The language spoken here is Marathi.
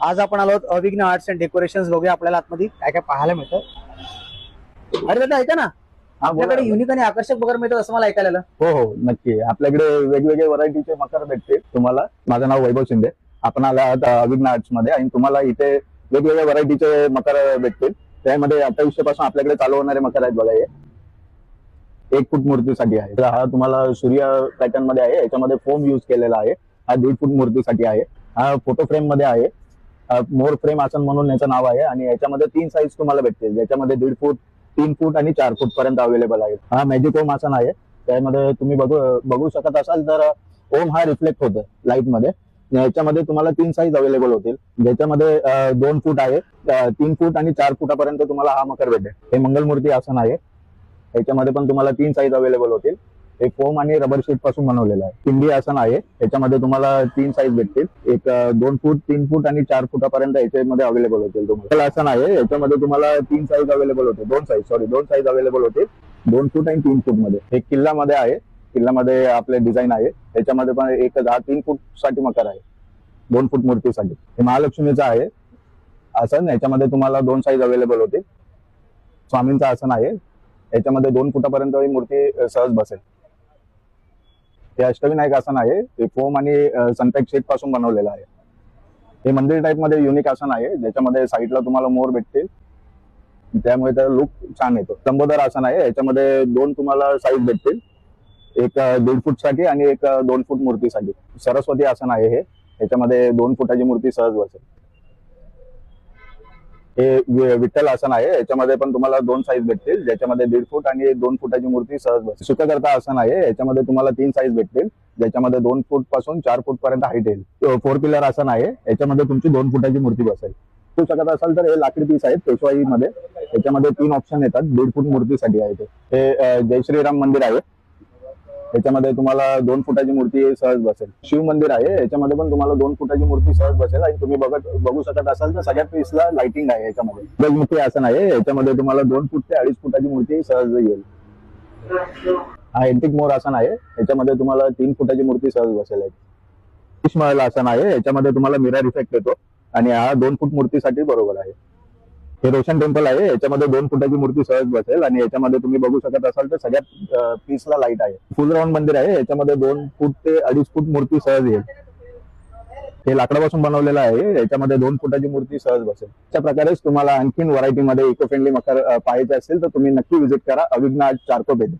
आज आपण आलो आहोत अविघ्न आर्ट्स अँड डेकोरेशन. बघूया आपल्याला आतमध्ये काय काय पाहायला मिळतं. अरे दादा ऐका ना, आपल्याकडे युनिक आणि आकर्षक बघायला मिळतं असं मला ऐकायला आलं. हो हो नक्की. आपल्याकडे वेगवेगळे व्हरायटीचे मकर भेटते तुम्हाला. माझं नाव वैभव शिंदे. आपण आला आहात अविघ्न आर्ट्स मध्ये आणि तुम्हाला इथे वेगवेगळ्या व्हरायटीचे मकर भेटतील. त्यामध्ये 2800 पासून आपल्याकडे चालू होणारे मकर आहेत बघा. हे 1 फूट मूर्तीसाठी आहे. तर हा तुम्हाला सूर्य पॅटर्न मध्ये आहे. याच्यामध्ये फोम युज केलेला आहे. हा 1.5 फूट मूर्तीसाठी आहे. हा फोटो फ्रेम मध्ये आहे. मोर फ्रेम आसन म्हणून याचं नाव आहे आणि याच्यामध्ये 3 साईज तुम्हाला भेटतील, ज्याच्यामध्ये 1.5 फूट, 3 फूट आणि 4 फूट पर्यंत अवेलेबल आहे. हा मॅजिक ओम आसन आहे. त्यामध्ये तुम्ही बघू शकत असाल तर ओम हा रिफ्लेक्ट होतो लाईट मध्ये. याच्यामध्ये तुम्हाला 3 साईज अवेलेबल होतील, ज्याच्यामध्ये 2 फूट आहे, 3 फूट आणि 4 फुटापर्यंत तुम्हाला हा मकर भेटेल. हे मंगलमूर्ती आसन आहे. याच्यामध्ये पण तुम्हाला 3 साईज अवेलेबल होतील. हे फोम आणि रबर शीट पासून बनवलेलं आहे. पिंडी आसन आहे. याच्यामध्ये तुम्हाला 3 साईज भेटतील. एक 2 फूट, 3 फूट आणि 4 फुटापर्यंत याच्यामध्ये अवेलेबल होतील. तुम्हाला आसन आहे. याच्यामध्ये तुम्हाला 3 साईज अवेलेबल होते. 2 साईज अवेलेबल होते, 2 फूट आणि 3 फूट मध्ये. हे किल्ल्यामध्ये आहे. किल्ल्यामध्ये आपले डिझाईन आहे. त्याच्यामध्ये पण एक 3 फूट साठी मकर आहे, 2 फूट मूर्तीसाठी. हे महालक्ष्मीचं आहे आसन. याच्यामध्ये तुम्हाला 2 साईज अवेलेबल होते. स्वामींचं आसन आहे. याच्यामध्ये 2 फुटापर्यंत ही मूर्ती सहज बसेल. हे अष्टविनायक आसन आहे. हे फोम आणि सनपॅक शीट पासून बनवलेलं आहे. हे मंदिर टाइप मध्ये युनिक आसन आहे, ज्याच्यामध्ये साईडला तुम्हाला मोर भेटतील, त्यामुळे त्याचा लुक छान येतो. लंबोदर आसन आहे. याच्यामध्ये 2 तुम्हाला साईज भेटतील, एक 1.5 फूट साठी आणि एक 2 फूट मूर्तीसाठी. सरस्वती आसन आहे. हे याच्यामध्ये 2 फुटाची मूर्ती सहज बसेल. हे विठ्ठल आसन आहे. याच्यामध्ये पण तुम्हाला 2 साईज भेटतील, ज्याच्यामध्ये 1.5 फूट आणि 2 फुटाची मूर्ती सहज बसेल. सुखकर्ता आसन आहे. याच्यामध्ये तुम्हाला 3 साईज भेटतील, ज्याच्यामध्ये 2 फूट पासून 4 फूट पर्यंत हाईट येईल. 4 पिलर आसन आहे. याच्यामध्ये तुमची 2 फुटाची मूर्ती बसेल. तू शकत असाल तर हे लाकडी पीस आहेत पेशवाई मध्ये. याच्यामध्ये 3 ऑप्शन येतात. 1.5 फूट मूर्तीसाठी आहे ते. हे जय श्रीराम मंदिर आहे. याच्यामध्ये तुम्हाला 2 फुटाची मूर्ती सहज बसेल. शिव मंदिर आहे. याच्यामध्ये पण तुम्हाला 2 फुटाची मूर्ती सहज बसेल आणि तुम्ही बघू शकत असाल तर सगळ्या पीसला लाइटिंग आहे. याच्यामध्ये गजमुखी आसन आहे. याच्यामध्ये तुम्हाला 2 फूट ते 2.5 फुटाची मूर्ती सहज येईल. हा एंटिक मोर आसन आहे. याच्यामध्ये तुम्हाला 3 फुटाची मूर्ती सहज बसेल. महल आसन आहे. याच्यामध्ये तुम्हाला मिरर इफेक्ट येतो आणि हा 2 फूट मूर्तीसाठी बरोबर आहे. हे रोशन टेम्पल आहे. याच्यामध्ये 2 फुटाची मूर्ती सहज बसेल आणि याच्यामध्ये तुम्ही बघू शकत असाल तर सगळ्या पीसला लाईट आहे. फुल राऊंड मंदिर आहे. याच्यामध्ये 2 फूट ते 2.5 फूट मूर्ती सहज येईल. हे लाकडापासून बनवलेलं आहे. याच्यामध्ये 2 फुटाची मूर्ती सहज बसेल. अशा प्रकारेच तुम्हाला आणखीन व्हरायटी मध्ये इको फ्रेंडली मकर पाहायचे असेल तर तुम्ही नक्की व्हिजिट करा अविघ्न आर्ट्स चारकोप येथे.